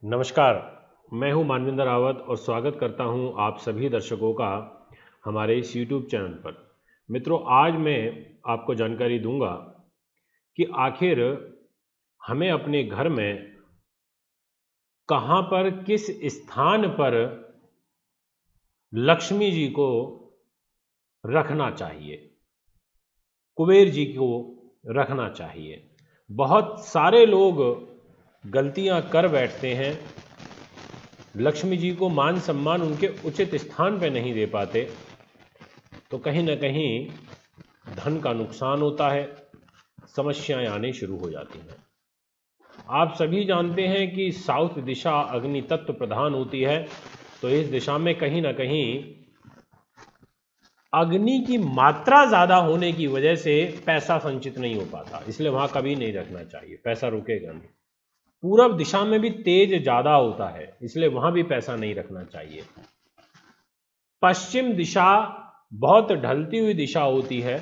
नमस्कार, मैं हूं मानविंदर रावत और स्वागत करता हूं आप सभी दर्शकों का हमारे इस YouTube चैनल पर। मित्रों, आज मैं आपको जानकारी दूंगा कि आखिर हमें अपने घर में कहां पर, किस स्थान पर लक्ष्मी जी को रखना चाहिए, कुबेर जी को रखना चाहिए। बहुत सारे लोग गलतियां कर बैठते हैं, लक्ष्मी जी को मान सम्मान उनके उचित स्थान पर नहीं दे पाते, तो कहीं ना कहीं धन का नुकसान होता है, समस्याएं आने शुरू हो जाती हैं। आप सभी जानते हैं कि साउथ दिशा अग्नि तत्व प्रधान होती है, तो इस दिशा में कहीं ना कहीं अग्नि की मात्रा ज़्यादा होने की वजह से पैसा संचित नहीं हो पाता, इसलिए वहां कभी नहीं रखना चाहिए, पैसा रुकेगा नहीं। पूरब दिशा में भी तेज ज़्यादा होता है, इसलिए वहां भी पैसा नहीं रखना चाहिए। पश्चिम दिशा बहुत ढलती हुई दिशा होती है,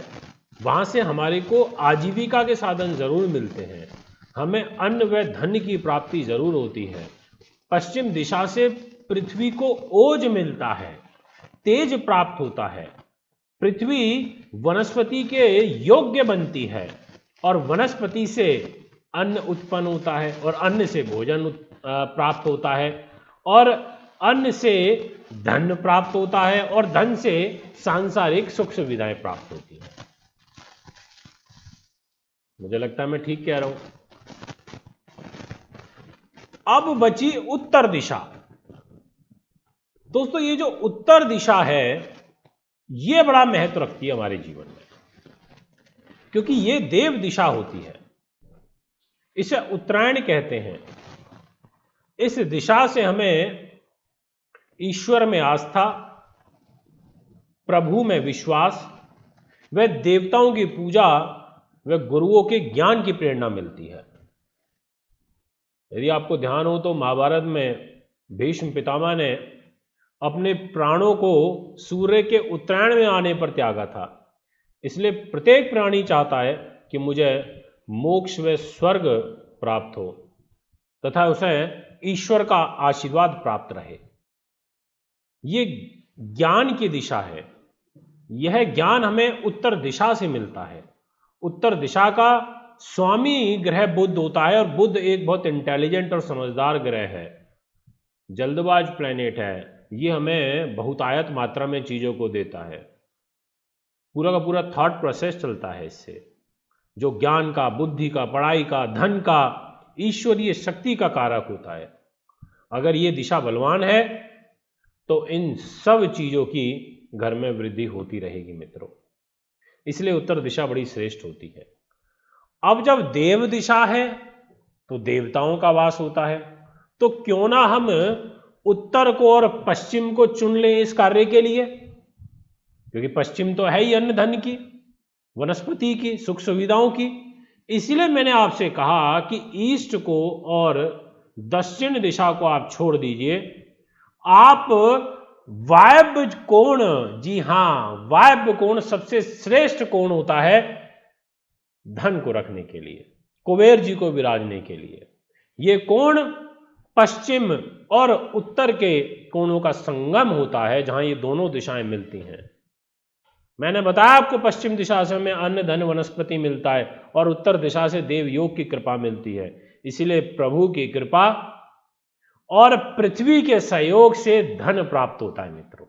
वहां से हमारे को आजीविका के साधन जरूर मिलते हैं, हमें अन्न व धन की प्राप्ति जरूर होती है। पश्चिम दिशा से पृथ्वी को ओज मिलता है, तेज प्राप्त होता है, पृथ्वी वनस्पति के योग्य बनती है और वनस्पति से अन्न उत्पन्न होता है और अन्न से भोजन प्राप्त होता है और अन्न से धन प्राप्त होता है और धन से सांसारिक सुख सुविधाएं प्राप्त होती हैं। मुझे लगता है मैं ठीक कह रहा हूं। अब बची उत्तर दिशा। दोस्तों, ये जो उत्तर दिशा है ये बड़ा महत्व रखती है हमारे जीवन में, क्योंकि ये देव दिशा होती है, इसे उत्तरायण कहते हैं। इस दिशा से हमें ईश्वर में आस्था, प्रभु में विश्वास व देवताओं की पूजा व गुरुओं के ज्ञान की प्रेरणा मिलती है। यदि आपको ध्यान हो तो महाभारत में भीष्म पितामह ने अपने प्राणों को सूर्य के उत्तरायण में आने पर त्यागा था, इसलिए प्रत्येक प्राणी चाहता है कि मुझे मोक्ष व स्वर्ग प्राप्त हो तथा उसे ईश्वर का आशीर्वाद प्राप्त रहे। ये ज्ञान की दिशा है, यह ज्ञान हमें उत्तर दिशा से मिलता है। उत्तर दिशा का स्वामी ग्रह बुध होता है और बुध एक बहुत इंटेलिजेंट और समझदार ग्रह है, जल्दबाज प्लेनेट है। ये हमें बहुतायत मात्रा में चीजों को देता है, पूरा का पूरा थॉट प्रोसेस चलता है इससे, जो ज्ञान का, बुद्धि का, पढ़ाई का, धन का, ईश्वरीय शक्ति का कारक होता है। अगर ये दिशा बलवान है तो इन सब चीजों की घर में वृद्धि होती रहेगी मित्रों, इसलिए उत्तर दिशा बड़ी श्रेष्ठ होती है। अब जब देव दिशा है तो देवताओं का वास होता है, तो क्यों ना हम उत्तर को और पश्चिम को चुन लें इस कार्य के लिए, क्योंकि पश्चिम तो है ही अन्न धन की, वनस्पति की, सुख सुविधाओं की। इसलिए मैंने आपसे कहा कि ईस्ट को और दक्षिण दिशा को आप छोड़ दीजिए, आप वायव्य कोण, जी हां, वायव्य कोण सबसे श्रेष्ठ कोण होता है धन को रखने के लिए, कुबेर जी को विराजने के लिए। ये कोण पश्चिम और उत्तर के कोणों का संगम होता है, जहां ये दोनों दिशाएं मिलती हैं। मैंने बताया आपको, पश्चिम दिशा से हमें अन्न धन वनस्पति मिलता है और उत्तर दिशा से देव योग की कृपा मिलती है। इसीलिए प्रभु की कृपा और पृथ्वी के सहयोग से धन प्राप्त होता है मित्रों।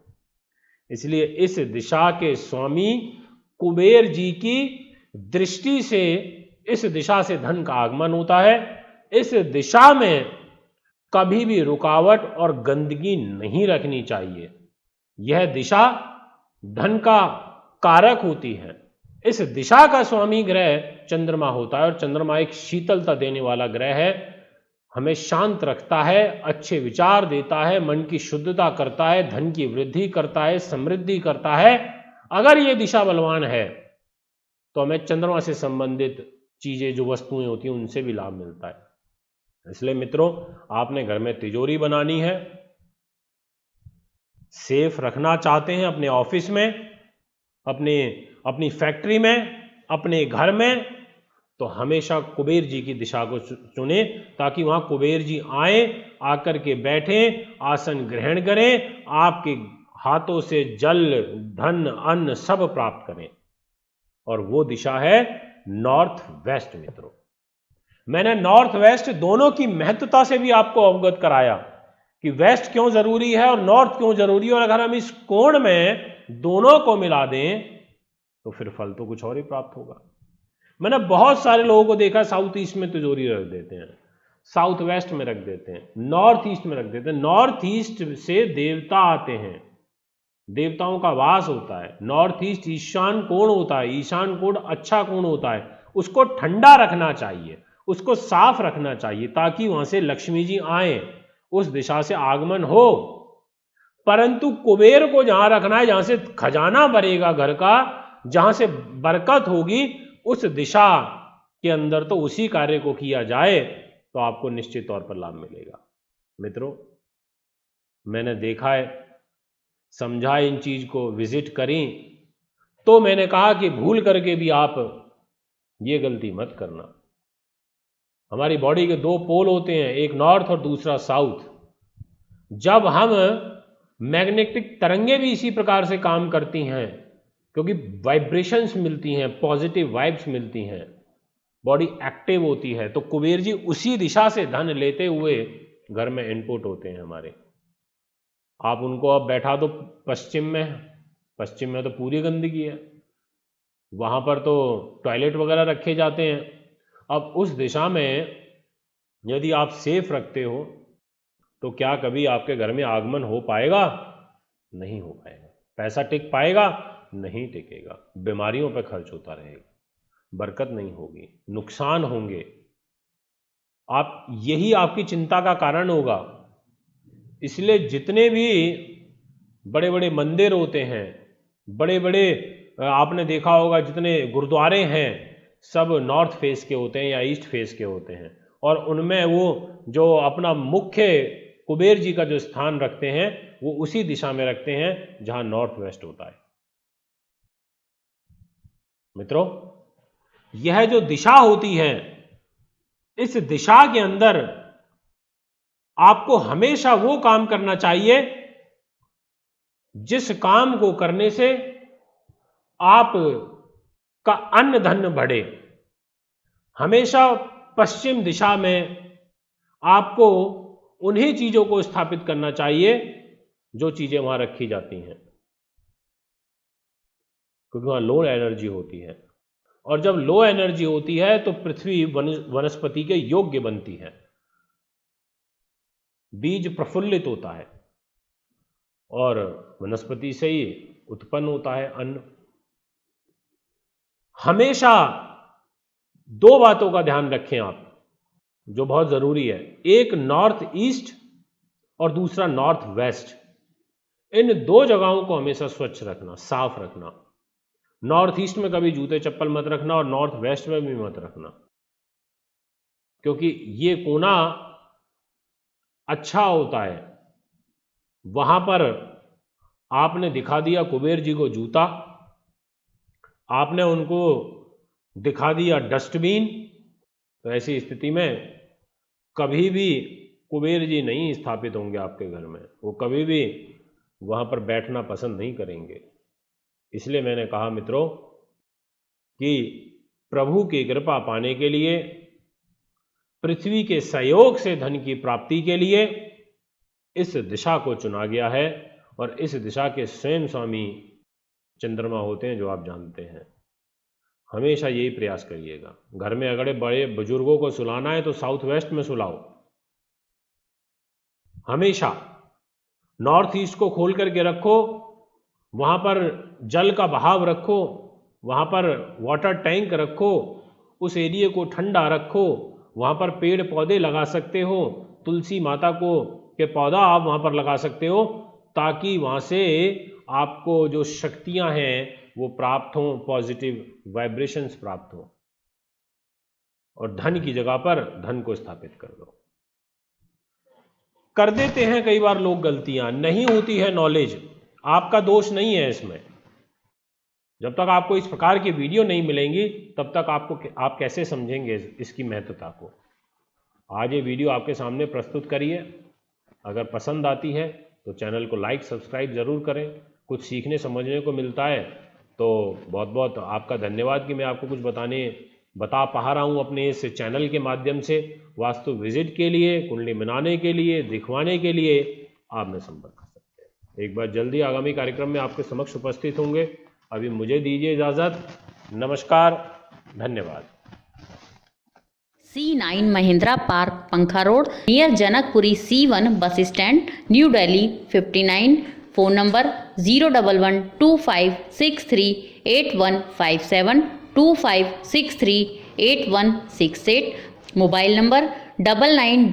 इसलिए इस दिशा के स्वामी कुबेर जी की दृष्टि से इस दिशा से धन का आगमन होता है। इस दिशा में कभी भी रुकावट और गंदगी नहीं रखनी चाहिए। यह दिशा धन का कारक होती है। इस दिशा का स्वामी ग्रह चंद्रमा होता है और चंद्रमा एक शीतलता देने वाला ग्रह है, हमें शांत रखता है, अच्छे विचार देता है, मन की शुद्धता करता है, धन की वृद्धि करता है, समृद्धि करता है। अगर ये दिशा बलवान है तो हमें चंद्रमा से संबंधित चीजें, जो वस्तुएं होती हैं, उनसे भी लाभ मिलता है। इसलिए मित्रों, आपने घर में तिजोरी बनानी है, सेफ रखना चाहते हैं अपने ऑफिस में, अपनी फैक्ट्री में, अपने घर में, तो हमेशा कुबेर जी की दिशा को चुने, ताकि वहां कुबेर जी आए, आकर के बैठें, आसन ग्रहण करें, आपके हाथों से जल, धन, अन्न सब प्राप्त करें। और वो दिशा है नॉर्थ वेस्ट। मित्रों, मैंने नॉर्थ वेस्ट दोनों की महत्वता से भी आपको अवगत कराया कि वेस्ट क्यों जरूरी है और नॉर्थ क्यों जरूरी है, और अगर हम इस कोण में दोनों को मिला दें तो फिर फल तो कुछ और ही प्राप्त होगा। मैंने बहुत सारे लोगों को देखा, साउथ ईस्ट में तिजोरी रख देते हैं, साउथ वेस्ट में रख देते हैं, नॉर्थ ईस्ट में रख देते हैं। नॉर्थ ईस्ट से देवता आते हैं, देवताओं का वास होता है। नॉर्थ ईस्ट ईशान कोण होता है, ईशान कोण अच्छा कोण होता है, उसको ठंडा रखना चाहिए, उसको साफ रखना चाहिए, ताकि वहां से लक्ष्मी जी आए, उस दिशा से आगमन हो। परंतु कुबेर को जहां रखना है, जहां से खजाना भरेगा घर का, जहां से बरकत होगी, उस दिशा के अंदर तो उसी कार्य को किया जाए तो आपको निश्चित तौर पर लाभ मिलेगा। मित्रों, मैंने देखा है, समझा इन चीज को, विजिट करी, तो मैंने कहा कि भूल करके भी आप ये गलती मत करना। हमारी बॉडी के दो पोल होते हैं, एक नॉर्थ और दूसरा साउथ। जब हम मैग्नेटिक तरंगे भी इसी प्रकार से काम करती हैं, क्योंकि वाइब्रेशंस मिलती हैं, पॉजिटिव वाइब्स मिलती हैं, बॉडी एक्टिव होती है, तो कुबेर जी उसी दिशा से धन लेते हुए घर में इनपुट होते हैं हमारे। आप उनको अब बैठा दो पश्चिम में, पश्चिम में तो पूरी गंदगी है, वहां पर तो टॉयलेट वगैरह रखे जाते हैं। अब उस दिशा में यदि आप सेफ रखते हो तो क्या कभी आपके घर में आगमन हो पाएगा? नहीं हो पाएगा। पैसा टिक पाएगा? नहीं टिकेगा। बीमारियों पर खर्च होता रहेगा, बरकत नहीं होगी, नुकसान होंगे। आप, यही आपकी चिंता का कारण होगा। इसलिए जितने भी बड़े बड़े मंदिर होते हैं, बड़े बड़े, आपने देखा होगा जितने गुरुद्वारे हैं, सब नॉर्थ फेस के होते हैं या ईस्ट फेस के होते हैं, और उनमें वो जो अपना मुख्य कुबेर जी का जो स्थान रखते हैं, वो उसी दिशा में रखते हैं जहां नॉर्थ वेस्ट होता है। मित्रों, यह जो दिशा होती है, इस दिशा के अंदर आपको हमेशा वो काम करना चाहिए जिस काम को करने से आप का अन्न धन बढ़े। हमेशा पश्चिम दिशा में आपको उन्हीं चीजों को स्थापित करना चाहिए जो चीजें वहां रखी जाती हैं, क्योंकि वहां लो एनर्जी होती है, और जब लो एनर्जी होती है तो पृथ्वी वनस्पति के योग्य बनती है, बीज प्रफुल्लित होता है और वनस्पति से ही उत्पन्न होता है अन्न। हमेशा दो बातों का ध्यान रखें आप, जो बहुत जरूरी है। एक नॉर्थ ईस्ट और दूसरा नॉर्थ वेस्ट। इन दो जगहों को हमेशा स्वच्छ रखना, साफ रखना। नॉर्थ ईस्ट में कभी जूते चप्पल मत रखना और नॉर्थ वेस्ट में भी मत रखना, क्योंकि ये कोना अच्छा होता है। वहां पर आपने दिखा दिया कुबेर जी को जूता, आपने उनको दिखा दिया डस्टबिन, तो ऐसी स्थिति में कभी भी कुबेर जी नहीं स्थापित होंगे आपके घर में, वो कभी भी वहां पर बैठना पसंद नहीं करेंगे। इसलिए मैंने कहा मित्रों कि प्रभु की कृपा पाने के लिए, पृथ्वी के सहयोग से धन की प्राप्ति के लिए इस दिशा को चुना गया है, और इस दिशा के स्वयं स्वामी चंद्रमा होते हैं, जो आप जानते हैं। हमेशा यही प्रयास करिएगा। घर में अगर बड़े बुजुर्गों को सुलाना है तो साउथ वेस्ट में सुलाओ। हमेशा नॉर्थ ईस्ट को खोल करके रखो, वहां पर जल का बहाव रखो, वहां पर वाटर टैंक रखो, उस एरिया को ठंडा रखो, वहां पर पेड़ पौधे लगा सकते हो, तुलसी माता को के पौधा आप वहां पर लगा सकते हो, ताकि वहां से आपको जो शक्तियां हैं वो प्राप्त हों, पॉजिटिव वाइब्रेशंस प्राप्त हो, और धन की जगह पर धन को स्थापित कर दो। कर देते हैं कई बार लोग गलतियां, नहीं होती है नॉलेज, आपका दोष नहीं है इसमें, जब तक आपको इस प्रकार की वीडियो नहीं मिलेंगी तब तक आप कैसे समझेंगे इसकी महत्वता को। आज ये वीडियो आपके सामने प्रस्तुत करिए। अगर पसंद आती है तो चैनल को लाइक सब्सक्राइब ज़रूर करें। कुछ सीखने समझने को मिलता है तो बहुत बहुत आपका धन्यवाद कि मैं आपको कुछ बता पा रहा हूँ अपने इस चैनल के माध्यम से। वास्तु विजिट के लिए, कुंडली बनाने के लिए, दिखवाने के लिए आप में संपर्क कर सकते हैं। एक बार जल्दी आगामी कार्यक्रम में आपके समक्ष उपस्थित होंगे। अभी मुझे दीजिए इजाज़त। नमस्कार, धन्यवाद। C9 महिंद्रा पार्क, पंखा road, near Janakpuri C1 bus stand, new Delhi 59। Phone number 01125638157, 25638168। Mobile number 9999